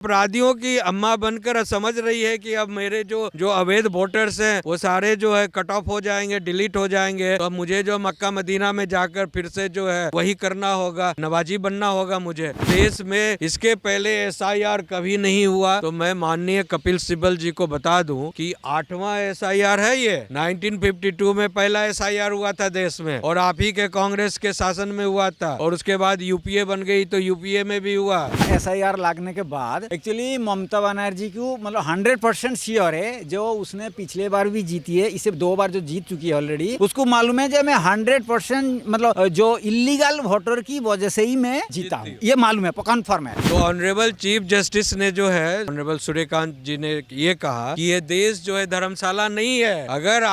अपराधियों की अम्मा बनकर समझ रही है कि अब मेरे जो जो अवैध वोटर्स हैं वो सारे जो है कट ऑफ हो जाएंगे, डिलीट हो जाएंगे, तो अब मुझे जो मक्का मदीना में जाकर फिर से जो है वही करना होगा, नवाजी बनना होगा मुझे। देश में इसके पहले SIR कभी नहीं हुआ। तो मैं माननीय कपिल सिब्बल जी को बता दूं कि 8वां SIR है ये। 1952 में पहला SIR हुआ था देश में और आप ही के कांग्रेस के शासन में हुआ था, और उसके बाद UPA बन गई तो UPA में भी हुआ। SIR लागने के बाद एक्चुअली ममता बनर्जी को मतलब 100% श्योर है, जो उसने पिछले बार भी जीती है, इसे 2 बार जो जीत चुकी है ऑलरेडी, उसको मालूम है कि मैं 100% मतलब जो इलीगल वोटर की वजह से ही मैं जीता हूँ, ये मालूम है, कंफर्म है। तो ऑनरेबल चीफ जस्टिस ने जो है ऑनरेबल सूर्यकांत जी ने ये कहा कि ये देश जो है धर्मशाला नहीं है। अगर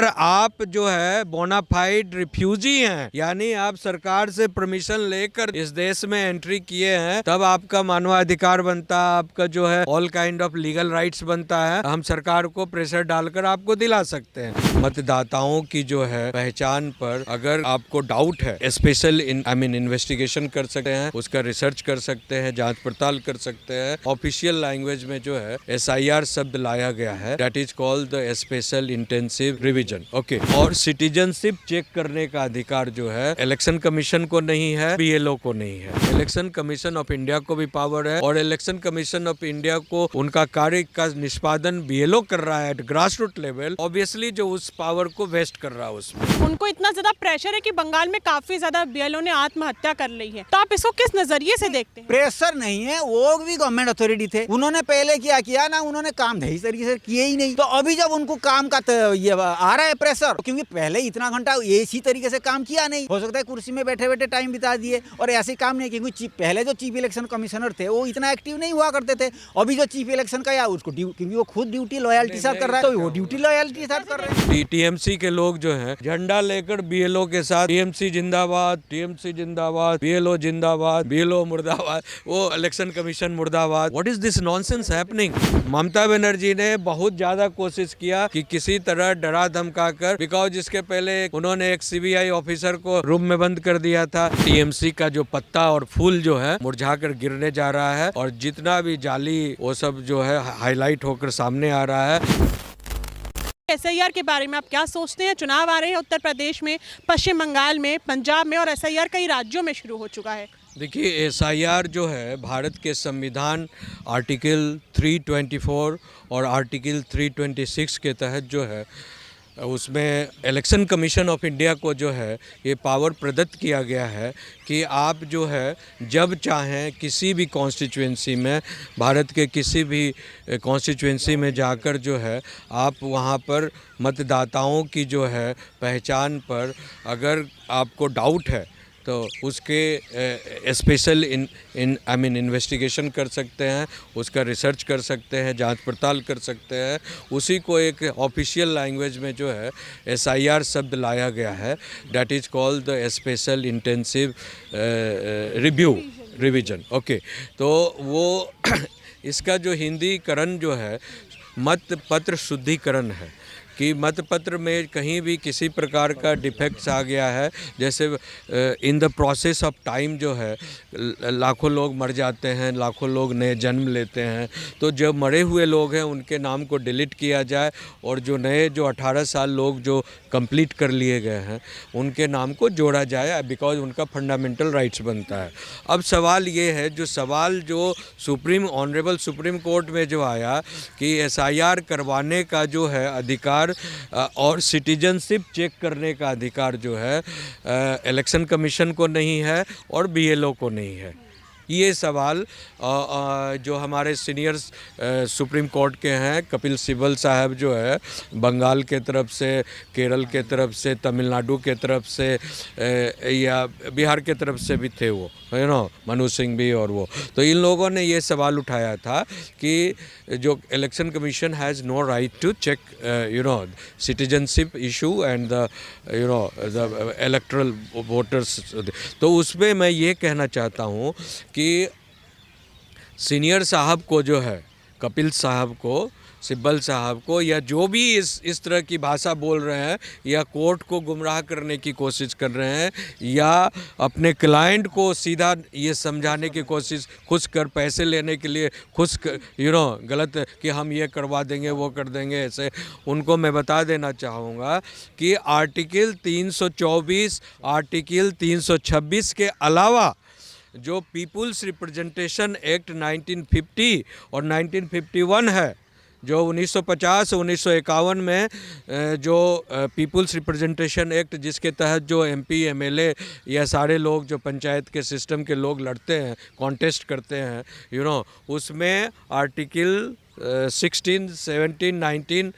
आप जो है बोनाफाइड रिफ्यूजी हैं, यानी आप सरकार से परमिशन लेकर इस देश में एंट्री किए हैं, तब आपका मानवाधिकार बनता है, आपका जो है all kind of legal rights बनता है। हम सरकार को प्रेशर डालकर आपको दिला सकते हैं। मतदाताओं की जो है पहचान पर अगर आपको डाउट है, स्पेशल इन्वेस्टिगेशन कर सकते हैं, उसका रिसर्च कर सकते हैं, जांच पड़ताल कर सकते हैं। ऑफिशियल लैंग्वेज में जो है SIR शब्द लाया गया है, that is called the special intensive revision. Okay. और सिटीजनशिप चेक करने का अधिकार जो है इलेक्शन कमीशन को नहीं है, BLO को नहीं है। इलेक्शन कमीशन ऑफ इंडिया को भी पावर है, और इलेक्शन कमीशन ऑफ इंडिया को उनका कार्य का निष्पादन BLO कर रहा है at grass root level. Obviously जो उस पावर को वेस्ट कर रहा है उसमें। उनको इतना ज्यादा प्रेशर है कि बंगाल में काफी ज्यादा BLO ने आत्महत्या कर ली है, तो आप इसको किस नजरिए से देखते हैं? प्रेशर नहीं है, वो भी गवर्नमेंट अथॉरिटी थे, उन्होंने पहले क्या किया ना, उन्होंने काम सही तरीके से किए ही नहीं। तो अभी जब उनको काम का ये आ रहा है प्रेशर, क्योंकि पहले इतना घंटा इसी तरीके से काम किया नहीं, हो सकता है कुर्सी में बैठे बैठे टाइम बिता दिए और ऐसे काम नहीं, क्योंकि पहले जो चीफ इलेक्शन कमिश्नर थे वो इतना एक्टिव नहीं हुआ करते थे। अभी जो चीफ इलेक्शन का या उसको क्योंकि वो खुद ड्यूटी लॉयल्टी साथ कर रहा है, तो वो ड्यूटी लॉयल्टी साथ कर रहे हैं। TMC के लोग जो हैं झंडा लेकर BLO के साथ TMC जिंदाबाद, TMC जिंदाबाद, BLO जिंदाबाद, BLO मुर्दाबाद, वो इलेक्शन कमीशन मुर्दाबाद। What is this nonsense happening? Mamata Banerjee ने बहुत ज्यादा कोशिश किया कि किसी तरह डरा धमका कर, बिकॉज जिसके पहले उन्होंने एक CBI ऑफिसर को रूम में बंद कर दिया था। TMC का जो पत्ता और फूल जो है मुरझा कर गिरने जा रहा है, और जितना भी जाली वो सब जो है हाईलाइट होकर सामने आ रहा है। SIR के बारे में आप क्या सोचते हैं? चुनाव आ रहे हैं उत्तर प्रदेश में, पश्चिम बंगाल में, पंजाब में, और SIR कई राज्यों में शुरू हो चुका है। देखिए, SIR जो है भारत के संविधान आर्टिकल 324 और आर्टिकल 326 के तहत जो है उसमें इलेक्शन कमीशन ऑफ इंडिया को जो है ये पावर प्रदत्त किया गया है कि आप जो है जब चाहें किसी भी कॉन्स्टिट्यूएंसी में, भारत के किसी भी कॉन्स्टिट्यूएंसी में जाकर जो है आप वहाँ पर मतदाताओं की जो है पहचान पर अगर आपको डाउट है तो उसके स्पेशल इन्वेस्टिगेशन कर सकते हैं, उसका रिसर्च कर सकते हैं, जांच पड़ताल कर सकते हैं। उसी को एक ऑफिशियल लैंग्वेज में जो है SIR शब्द लाया गया है, that is called the special intensive revision. Okay. तो वो इसका जो हिंदीकरण जो है मतपत्र शुद्धिकरण है, कि मतपत्र में कहीं भी किसी प्रकार का डिफेक्ट्स आ गया है, जैसे in the process of time जो है लाखों लोग मर जाते हैं, लाखों लोग नए जन्म लेते हैं, तो जो मरे हुए लोग हैं उनके नाम को डिलीट किया जाए, और जो नए जो 18 साल लोग जो कंप्लीट कर लिए गए हैं उनके नाम को जोड़ा जाए, बिकॉज उनका फंडामेंटल राइट्स बनता है। अब सवाल ये है, जो ऑनरेबल सुप्रीम कोर्ट में जो आया कि SIR करवाने का जो है अधिकार और सिटीजनशिप चेक करने का अधिकार जो है इलेक्शन कमीशन को नहीं है और BLO को नहीं है। ये सवाल जो हमारे सीनियर सुप्रीम कोर्ट के हैं, कपिल सिब्बल साहब जो है बंगाल के तरफ से, केरल के तरफ से, तमिलनाडु के तरफ से या बिहार के तरफ से भी थे, वो मनु सिंह भी, और वो तो इन लोगों ने ये सवाल उठाया था कि जो election commission has no right to check citizenship issue and the electoral voters. तो उसमें मैं ये कहना चाहता हूँ कि सीनियर साहब को जो है, कपिल साहब को सिब्बल साहब को, या जो भी इस तरह की भाषा बोल रहे हैं, या कोर्ट को गुमराह करने की कोशिश कर रहे हैं, या अपने क्लाइंट को सीधा ये समझाने की कोशिश, खुश कर पैसे लेने के लिए खुश गलत कि हम ये करवा देंगे वो कर देंगे, ऐसे उनको मैं बता देना चाहूँगा कि आर्टिकल 324, आर्टिकल 326 के अलावा जो पीपुल्स रिप्रेजेंटेशन एक्ट 1950 और 1951 है, जो 1950 1951 में जो पीपुल्स रिप्रेजेंटेशन एक्ट, जिसके तहत जो एमपी एमएलए या सारे लोग जो पंचायत के सिस्टम के लोग लड़ते हैं, कॉन्टेस्ट करते हैं, उसमें आर्टिकल 16, 17, 19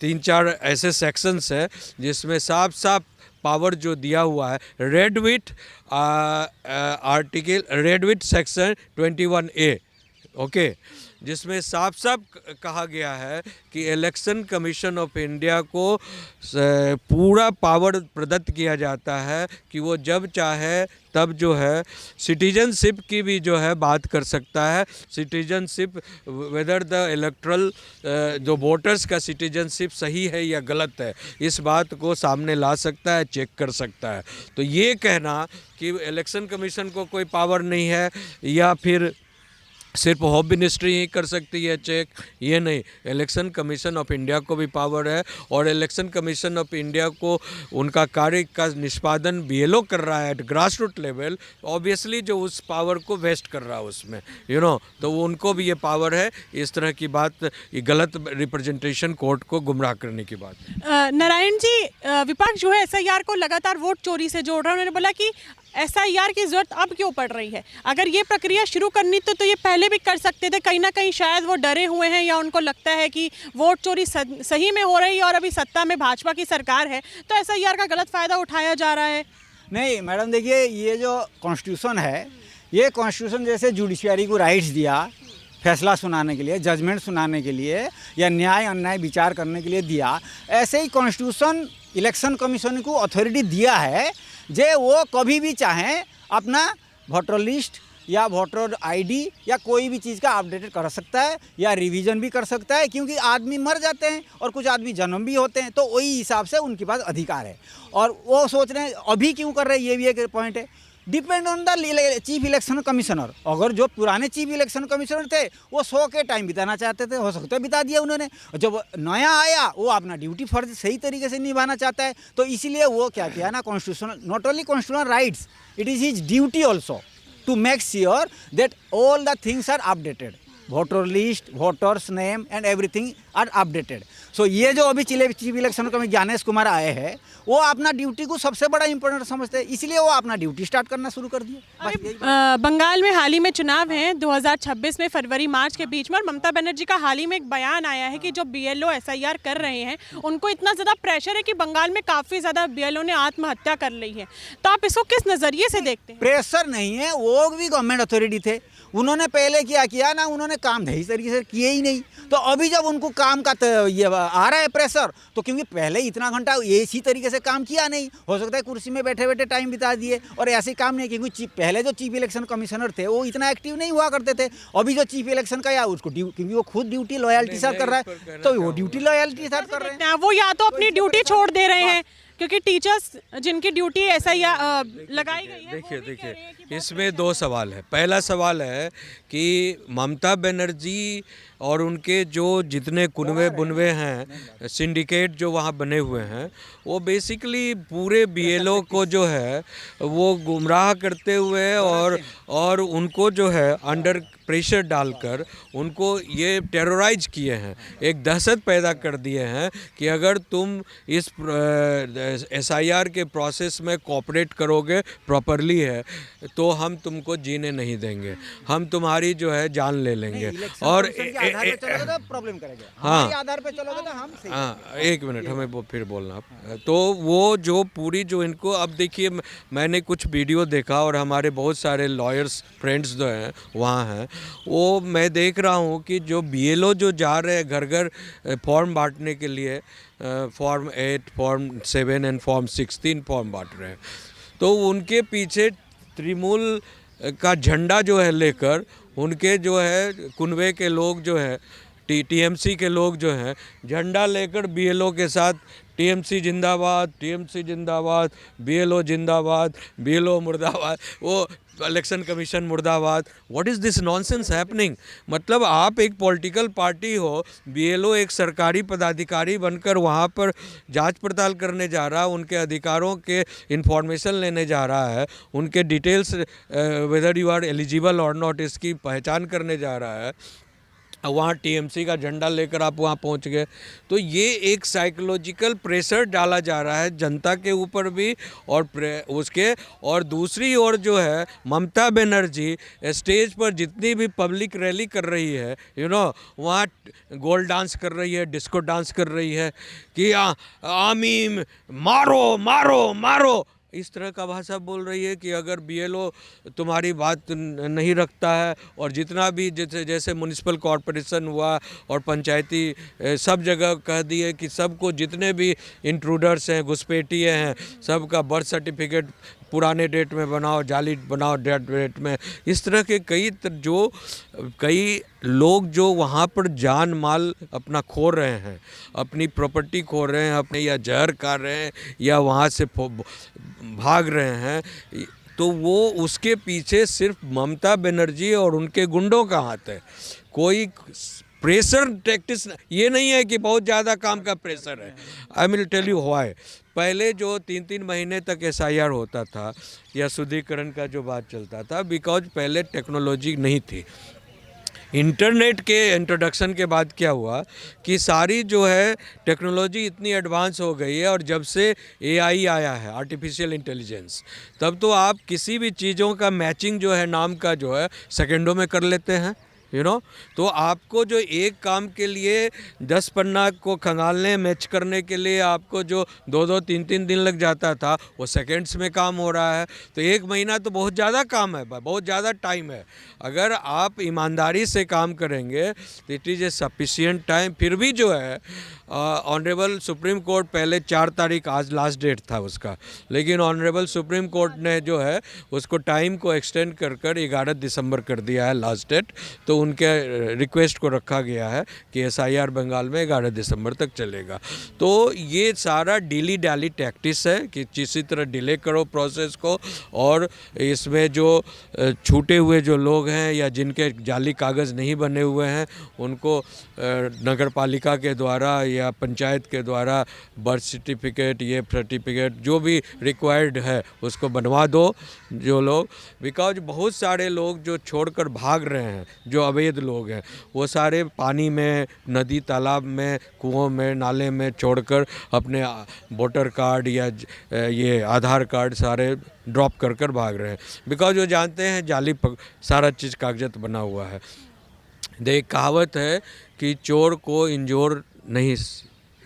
तीन चार ऐसे सेक्शंस है जिसमें साफ साफ पावर जो दिया हुआ है। रेडविट आर्टिकल, रेडविट सेक्शन 21A, ओके, जिसमें साफ साफ कहा गया है कि इलेक्शन कमीशन ऑफ इंडिया को पूरा पावर प्रदत्त किया जाता है कि वो जब चाहे तब जो है सिटीजनशिप की भी जो है बात कर सकता है। सिटीजनशिप, वेदर द इलेक्ट्रल जो वोटर्स का सिटीजनशिप सही है या गलत है, इस बात को सामने ला सकता है, चेक कर सकता है। तो ये कहना कि इलेक्शन कमीशन को कोई पावर नहीं है या फिर सिर्फ होम मिनिस्ट्री ही कर सकती है चेक, ये नहीं, इलेक्शन कमीशन ऑफ इंडिया को भी पावर है। और इलेक्शन कमीशन ऑफ इंडिया को उनका कार्य का निष्पादन बीएलओ कर रहा है at grass root level, obviously जो उस पावर को वेस्ट कर रहा है उसमें, तो उनको भी ये पावर है इस तरह की बात, ये गलत रिप्रेजेंटेशन कोर्ट को गुमराह करने की बात। नारायण जी, विपक्ष जो है एसआईआर को लगातार वोट चोरी से जोड़ रहा है। उन्होंने बोला कि एसआईआर की जरूरत अब क्यों पड़ रही है? अगर ये प्रक्रिया शुरू करनी तो ये पहले भी कर सकते थे। कहीं ना कहीं शायद वो डरे हुए हैं या उनको लगता है कि वोट चोरी सही में हो रही है और अभी सत्ता में भाजपा की सरकार है, तो एसआईआर का गलत फायदा उठाया जा रहा है। नहीं मैडम, देखिए, ये जो कॉन्स्टिट्यूशन है, ये कॉन्स्टिट्यूशन जैसे जुडिशियरी को राइट्स दिया फैसला सुनाने के लिए, जजमेंट सुनाने के लिए या न्याय अन्याय विचार करने के लिए दिया, ऐसे ही कॉन्स्टिट्यूशन इलेक्शन कमीशन को अथॉरिटी दिया है जे वो कभी भी चाहें अपना वोटर लिस्ट या वोटर आईडी या कोई भी चीज़ का अपडेटेड कर सकता है या रिवीजन भी कर सकता है, क्योंकि आदमी मर जाते हैं और कुछ आदमी जन्म भी होते हैं, तो वही हिसाब से उनके पास अधिकार है। और वो सोच रहे हैं अभी क्यों कर रहे हैं, ये भी एक पॉइंट है। Depend on the chief election commissioner. अगर जो पुराने चीफ इलेक्शन कमिश्नर थे वो 100 के टाइम बिताना चाहते थे, हो सकता है बिता दिया उन्होंने। जब नया आया वो अपना ड्यूटी फर्ज सही तरीके से निभाना चाहता है, तो इसीलिए वो क्या किया ना, constitutional, not only constitutional rights, it is his duty also to make sure that all the things are updated, voter list, voters name and everything are updated. So ये जो अभी chief election commissioner Gyanesh Kumar आए हैं, वो अपना duty को सबसे बड़ा इंपॉर्टेंट समझते हैं, इसलिए वो अपना ड्यूटी स्टार्ट करना शुरू कर दिए। बंगाल में हाल ही में चुनाव हैं 2026 में, फरवरी मार्च के बीच में, और ममता बनर्जी का हाल ही में एक बयान आया है कि जो बीएलओ एसआईआर कर रहे हैं उनको इतना ज़्यादा प्रेशर है कि बंगाल में काफ़ी ज़्यादा बीएलओ ने आत्महत्या कर ली है। तो आप इसको किस नज़रिए से देखते हैं? प्रेशर नहीं है, वो भी गवर्नमेंट अथॉरिटी थे, उन्होंने पहले क्या किया ना, उन्होंने काम सही तरीके से किए ही नहीं। तो अभी जब उनको काम का ये आ रहा है प्रेशर, तो क्योंकि पहले इतना घंटा इसी तरीके से काम किया नहीं, हो सकता है कुर्सी में बैठे बैठे टाइम बिता दिए और ऐसे काम नहीं, क्योंकि पहले जो चीफ इलेक्शन कमिश्नर थे वो इतना एक्टिव नहीं हुआ करते थे। अभी जो चीफ इलेक्शन का या उसको क्योंकि वो खुद ड्यूटी लॉयल्टी साथ कर रहा है, तो वो ड्यूटी लॉयल्टी साथ कर रहे हैं। वो या तो अपनी ड्यूटी छोड़ दे रहे हैं, क्योंकि टीचर्स जिनकी ड्यूटी एसआईआर लगाई गई है। देखिए इसमें दो सवाल है। पहला सवाल है कि ममता बनर्जी और उनके जो जितने कुनवे बुनवे हैं, सिंडिकेट जो वहाँ बने हुए हैं, वो बेसिकली पूरे बीएलओ को जो है वो गुमराह करते हुए और उनको जो है अंडर प्रेशर डालकर उनको ये टेरराइज किए हैं, एक दहशत पैदा कर दिए हैं कि अगर तुम इस एसआईआर के प्रोसेस में कोऑपरेट करोगे प्रॉपरली है तो हम तुमको जीने नहीं देंगे, हम तुम्हारी जो है जान ले लेंगे। और प्रॉब्लम करेंगे, हाँ, आधार पे चलोगे तो हम सही। हाँ, एक मिनट हमें वो फिर बोलना आप। तो वो जो पूरी जो इनको, अब देखिए मैंने कुछ वीडियो देखा और हमारे बहुत सारे लॉयर्स फ्रेंड्स जो हैं वहाँ हैं, वो मैं देख रहा हूँ कि जो बीएलओ जो जा रहे हैं घर घर फॉर्म बांटने के लिए, form 8, form 7 and form 16 form बांट रहे हैं, तो उनके पीछे तृणमूल का झंडा जो है लेकर उनके जो है कुनवे के लोग जो है टीएमसी के लोग जो हैं झंडा लेकर बीएलओ के साथ टीएमसी जिंदाबाद, बीएलओ जिंदाबाद, बीएलओ मुर्दाबाद, वो इलेक्शन कमीशन मुर्दाबाद। What is this nonsense happening? मतलब आप एक पॉलिटिकल पार्टी हो, बीएलओ एक सरकारी पदाधिकारी बनकर वहाँ पर जांच पड़ताल करने जा रहा है, उनके अधिकारों के इंफॉर्मेशन लेने जा रहा है, उनके details whether you are eligible और नॉट इसकी पहचान करने जा रहा है। वहाँ टीएमसी का झंडा लेकर आप वहाँ पहुँच गए। तो ये एक साइकोलॉजिकल प्रेशर डाला जा रहा है जनता के ऊपर भी और दूसरी ओर जो है ममता बनर्जी स्टेज पर जितनी भी पब्लिक रैली कर रही है वहाँ गोल डांस कर रही है, डिस्को डांस कर रही है कि आमीम मारो मारो मारो, इस तरह का भाषा बोल रही है कि अगर बीएलओ तुम्हारी बात नहीं रखता है और जितना भी जैसे म्युनिसिपल कॉरपोरेशन हुआ और पंचायती सब जगह कह दिए कि सबको जितने भी इंट्रूडर्स हैं, घुसपैठिए हैं, सबका बर्थ सर्टिफिकेट पुराने डेट में बनाओ, जाली बनाओ डेट में। इस तरह के कई लोग जो वहाँ पर जान माल अपना खो रहे हैं, अपनी प्रॉपर्टी खो रहे हैं, अपने या जहर खा रहे हैं या वहाँ से भाग रहे हैं, तो वो उसके पीछे सिर्फ ममता बनर्जी और उनके गुंडों का हाथ है। कोई प्रेशर टैक्टिस ये नहीं है कि बहुत ज़्यादा काम का प्रेशर है। I will tell you why. पहले जो 3-3 महीने तक एसआईआर होता था या शुद्धिकरण का जो बात चलता था, बिकॉज पहले टेक्नोलॉजी नहीं थी। इंटरनेट के इंट्रोडक्शन के बाद क्या हुआ कि सारी जो है टेक्नोलॉजी इतनी एडवांस हो गई है, और जब से एआई आया है, आर्टिफिशियल इंटेलिजेंस, तब तो आप किसी भी चीज़ों का मैचिंग जो है नाम का जो है सेकंडों में कर लेते हैं तो आपको जो एक काम के लिए 10 पन्ना को खंगालने मैच करने के लिए आपको जो 2-2, 3-3 दिन लग जाता था, वो सेकंड्स में काम हो रहा है। तो 1 महीना तो बहुत ज़्यादा काम है, बहुत ज़्यादा टाइम है। अगर आप ईमानदारी से काम करेंगे तो it is a sufficient time. फिर भी जो है ऑनरेबल सुप्रीम कोर्ट पहले 4 तारीख, आज लास्ट डेट था उसका, लेकिन ऑनरेबल सुप्रीम कोर्ट ने जो है उसको टाइम को एक्सटेंड कर 11 दिसंबर कर दिया है लास्ट डेट। तो उनके रिक्वेस्ट को रखा गया है कि एसआईआर बंगाल में 11 दिसंबर तक चलेगा। तो ये सारा डीली डाली टैक्टिस है कि किसी तरह डिले करो प्रोसेस को, और इसमें जो छूटे हुए जो लोग हैं या जिनके जाली कागज़ नहीं बने हुए हैं उनको नगर पालिका के द्वारा या पंचायत के द्वारा बर्थ सर्टिफिकेट, ये सर्टिफिकेट जो भी रिक्वायर्ड है उसको बनवा दो जो लोग। बिकॉज बहुत सारे लोग जो छोड़कर भाग रहे हैं, जो अवैध लोग हैं, वो सारे पानी में, नदी तालाब में, कुओं में, नाले में छोड़कर अपने वोटर कार्ड या ये आधार कार्ड सारे ड्रॉप कर भाग रहे हैं। बिकॉज वो जानते हैं जाली सारा चीज़ कागजात बना हुआ है। एक कहावत है कि चोर को इंजोर नहीं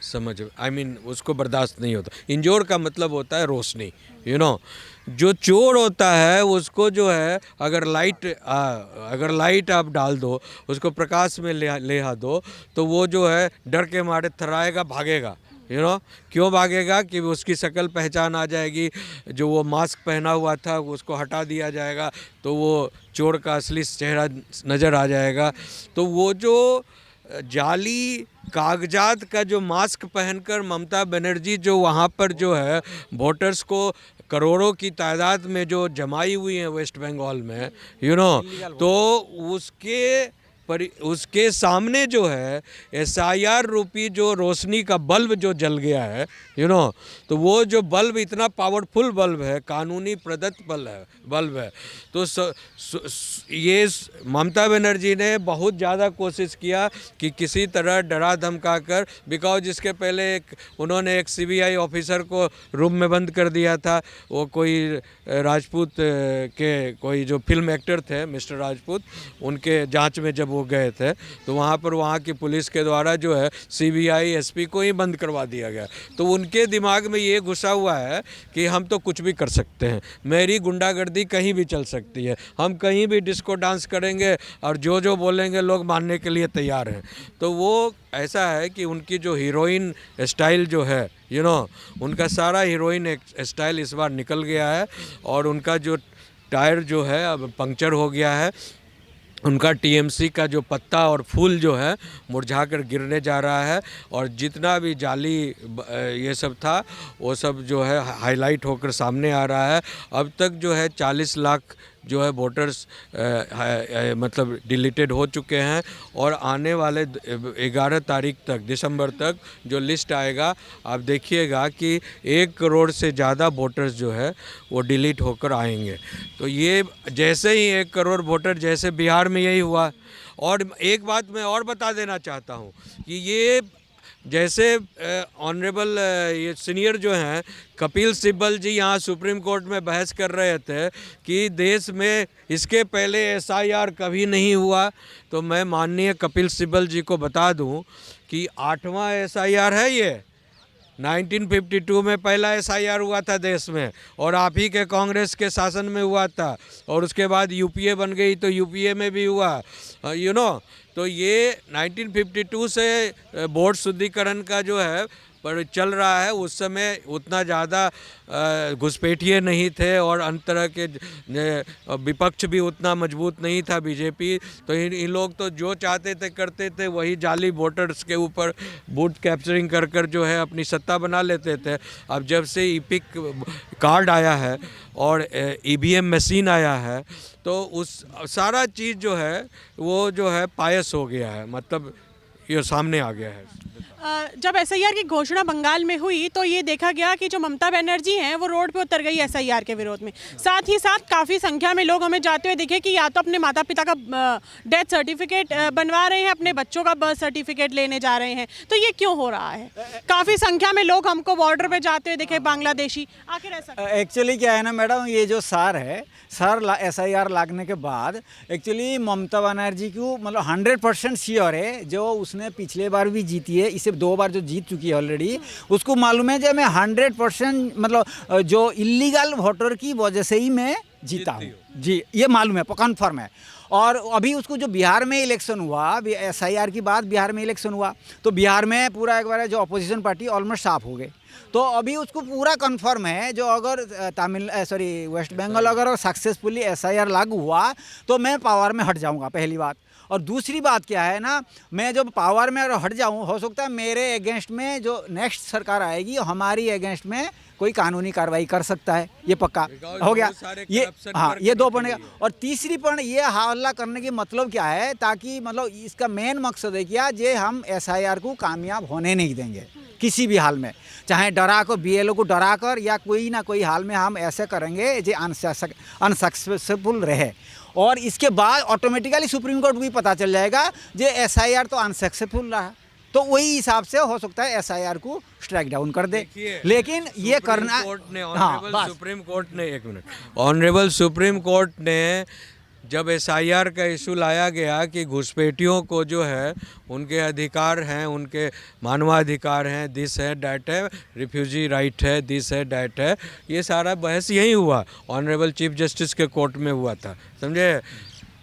समझ, I mean, उसको बर्दाश्त नहीं होता। इंजोर का मतलब होता है रोशनी, जो चोर होता है उसको जो है अगर लाइट आप डाल दो, उसको प्रकाश में ले दो, तो वो जो है डर के मारे थर्राएगा, भागेगा। क्यों भागेगा? कि उसकी शक्ल पहचान आ जाएगी, जो वो मास्क पहना हुआ था उसको हटा दिया जाएगा, तो वो चोर का असली चेहरा नज़र आ जाएगा। तो वो जो जाली कागजात का जो मास्क पहनकर ममता बनर्जी जो वहाँ पर जो है वोटर्स को करोड़ों की तादाद में जो जमाई हुई है वेस्ट बंगाल में, तो उसके सामने जो है एसआईआर रूपी जो रोशनी का बल्ब जो जल गया है, तो वो जो बल्ब इतना पावरफुल बल्ब है, कानूनी प्रदत्त बल्ब है। तो ये ममता बनर्जी ने बहुत ज़्यादा कोशिश किया कि किसी तरह डरा धमका कर, बिकॉज इसके पहले उन्होंने एक सीबीआई ऑफिसर को रूम में बंद कर दिया था। वो कोई राजपूत के कोई जो फिल्म एक्टर थे, मिस्टर राजपूत, उनके जांच में जब वो गए थे तो वहाँ की पुलिस के द्वारा जो है सीबीआई एसपी को ही बंद करवा दिया गया। तो उनके दिमाग में ये घुसा हुआ है कि हम तो कुछ भी कर सकते हैं, मेरी गुंडागर्दी कहीं भी चल सकती है, हम कहीं भी डिस्को डांस करेंगे और जो बोलेंगे लोग मानने के लिए तैयार हैं। तो वो ऐसा है कि उनकी जो हीरोइन स्टाइल जो है, उनका सारा हीरोइन स्टाइल इस बार निकल गया है, और उनका जो टायर जो है अब पंक्चर हो गया है। उनका टीएमसी का जो पत्ता और फूल जो है मुरझाकर गिरने जा रहा है, और जितना भी जाली ये सब था वो सब जो है हाईलाइट होकर सामने आ रहा है। अब तक जो है 40 लाख जो है वोटर्स मतलब डिलीटेड हो चुके हैं, और आने वाले 11 तारीख तक, दिसंबर तक जो लिस्ट आएगा आप देखिएगा कि 1 करोड़ से ज़्यादा वोटर्स जो है वो डिलीट होकर आएंगे। तो ये जैसे ही 1 करोड़ वोटर, जैसे बिहार में यही हुआ। और एक बात मैं और बता देना चाहता हूँ कि ये जैसे ऑनरेबल ये सीनियर जो हैं कपिल सिब्बल जी यहाँ सुप्रीम कोर्ट में बहस कर रहे थे कि देश में इसके पहले एसआईआर कभी नहीं हुआ, तो मैं माननीय कपिल सिब्बल जी को बता दूं कि 8वां एसआईआर है ये। 1952 में पहला एसआईआर हुआ था देश में, और आप ही के कांग्रेस के शासन में हुआ था, और उसके बाद यूपीए बन गई तो यूपीए में भी हुआ, तो ये 1952 से वोट शुद्धिकरण का जो है पर चल रहा है। उस समय उतना ज़्यादा घुसपैठिए नहीं थे, और अन्य तरह के विपक्ष भी उतना मजबूत नहीं था बीजेपी, तो इन लोग तो जो चाहते थे करते थे, वही जाली वोटर्स के ऊपर बूथ कैप्चरिंग कर कर जो है अपनी सत्ता बना लेते थे। अब जब से ईपिक कार्ड आया है और ईवीएम मशीन आया है, तो उस सारा चीज़ जो है वो जो है पायस हो गया है, मतलब ये सामने आ गया है। जब एसआईआर की घोषणा बंगाल में हुई तो ये देखा गया कि जो ममता बनर्जी हैं वो रोड पे उतर गई एसआईआर के विरोध में। साथ ही साथ काफ़ी संख्या में लोग हमें जाते हुए दिखे कि या तो अपने माता पिता का डेथ सर्टिफिकेट बनवा रहे हैं, अपने बच्चों का बर्थ सर्टिफिकेट लेने जा रहे हैं। तो ये क्यों हो रहा है? काफ़ी संख्या में लोग हमको बॉर्डर पे जाते हुए दिखे बांग्लादेशी, आखिर ऐसा एक्चुअली क्या है ना मैडम, ये जो सर एसआईआर लागने के बाद एक्चुअली ममता बनर्जी को मतलब 100% श्योर है, जो उसने पिछले बार भी जीती है, इससे 2 बार जो जीत चुकी है ऑलरेडी, उसको मालूम है कि मैं 100% मतलब जो इलीगल वोटर की वजह से ही मैं जीता हूँ जी, ये मालूम है, कन्फर्म है। और अभी उसको जो बिहार में इलेक्शन हुआ, एसआईआर की बात बिहार में इलेक्शन हुआ, तो बिहार में पूरा एक बार जो अपोजिशन पार्टी ऑलमोस्ट साफ हो गए, तो अभी उसको पूरा कंफर्म है जो अगर वेस्ट बंगाल अगर सक्सेसफुली एसआईआर लागू हुआ तो मैं पावर में हट जाऊंगा, पहली बात। और दूसरी बात क्या है ना, मैं जब पावर में अगर हट जाऊं, हो सकता है मेरे अगेंस्ट में जो नेक्स्ट सरकार आएगी हमारी अगेंस्ट में कोई कानूनी कार्रवाई कर सकता है, ये पक्का हो गया। ये हाँ, ये 2 पॉइंट। और तीसरी पॉइंट ये हल्ला करने की मतलब क्या है, ताकि मतलब इसका मेन मकसद है क्या, जे हम एसआईआर को कामयाब होने नहीं देंगे किसी भी हाल में, चाहे डरा कर बीएलओ को डरा कर या कोई ना कोई हाल में हम ऐसे करेंगे जो अनसक्सेसफुल रहे। और इसके बाद ऑटोमेटिकली सुप्रीम कोर्ट को भी पता चल जाएगा जो एसआईआर तो अनसक्सेसफुल रहा, तो वही हिसाब से हो सकता है एसआईआर को स्ट्राइक डाउन कर दे। लेकिन ये करना सुप्रीम कोर्ट ने एक मिनट, ऑनरेबल सुप्रीम कोर्ट ने जब एसआईआर का इशू लाया गया कि घुसपैठियों को जो है उनके अधिकार हैं, उनके मानवाधिकार हैं, दिस है डैट है, रिफ्यूजी राइट है, दिस है डैट है, ये सारा बहस यही हुआ, ऑनरेबल चीफ जस्टिस के कोर्ट में हुआ था, समझे।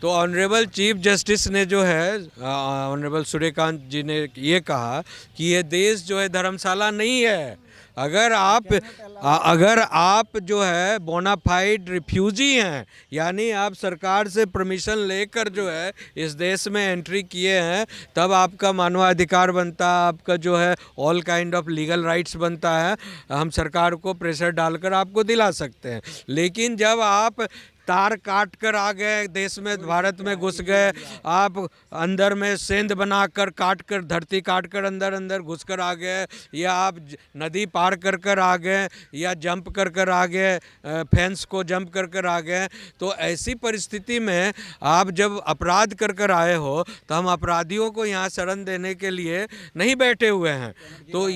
तो ऑनरेबल चीफ जस्टिस ने जो है ऑनरेबल सूर्यकांत जी ने ये कहा कि ये देश जो है धर्मशाला नहीं है। अगर आप जो है बोनाफाइड रिफ्यूजी हैं, यानी आप सरकार से परमिशन लेकर जो है इस देश में एंट्री किए हैं, तब आपका मानवाधिकार बनता है, आपका जो है all kind of legal rights बनता है, हम सरकार को प्रेशर डालकर आपको दिला सकते हैं। लेकिन जब आप तार काट कर आ गए देश में, भारत में घुस गए, आप अंदर में सेंध बनाकर काट कर, धरती काट कर अंदर घुस कर आ गए, या आप नदी पार कर कर आ गए, या जंप कर कर आ गए, फेंस को जंप कर कर आ गए, तो ऐसी परिस्थिति में आप जब अपराध कर कर आए हो तो हम अपराधियों को यहाँ शरण देने के लिए नहीं बैठे हुए हैं। तो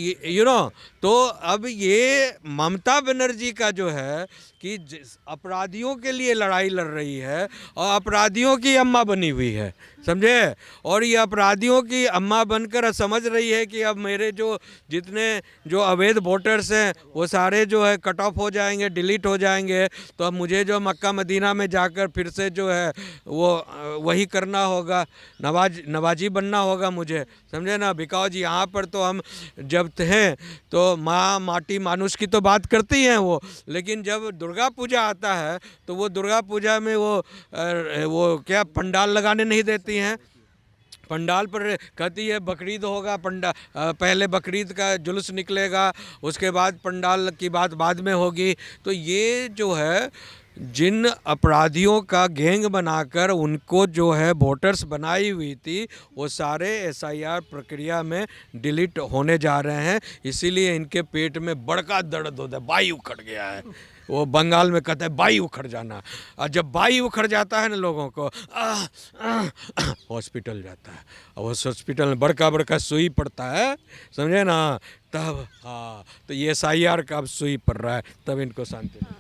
तो अब ये ममता बनर्जी का जो है कि अपराधियों के लिए लड़ाई लड़ रही है और अपराधियों की अम्मा बनी हुई है। समझे। और ये अपराधियों की अम्मा बनकर समझ रही है कि अब मेरे जो जितने जो अवैध वोटर्स हैं वो सारे जो है कट ऑफ हो जाएंगे, डिलीट हो जाएंगे, तो अब मुझे जो मक्का मदीना में जाकर फिर से जो है वो वही करना होगा, नवाजी बनना होगा मुझे, समझे ना। बिकॉज यहाँ पर तो हम जब थे तो माँ माटी मानुष की तो बात करती हैं वो, लेकिन जब दुर्गा पूजा आता है तो वो दुर्गा पूजा में वो क्या पंडाल लगाने नहीं देती हैं। पंडाल पर कहती है बकरीद होगा, पहले बकरीद का जुलूस निकलेगा, उसके बाद पंडाल की बात बाद में होगी। तो ये जो है जिन अपराधियों का गैंग बनाकर उनको जो है वोटर्स बनाई हुई थी वो सारे एसआईआर प्रक्रिया में डिलीट होने जा रहे हैं। इसीलिए इनके पेट में बड़का दर्द होता है, बाई उखड़ गया है। वो बंगाल में कहते हैं बाई उखड़ जाना, और जब बाई उखड़ जाता है ना लोगों को हॉस्पिटल जाता है, और उस हॉस्पिटल में बड़का बड़का सुई पड़ता है, समझे ना। तब हाँ, तो ये एसआईआर का अब सुई पड़ रहा है, तब इनको शांति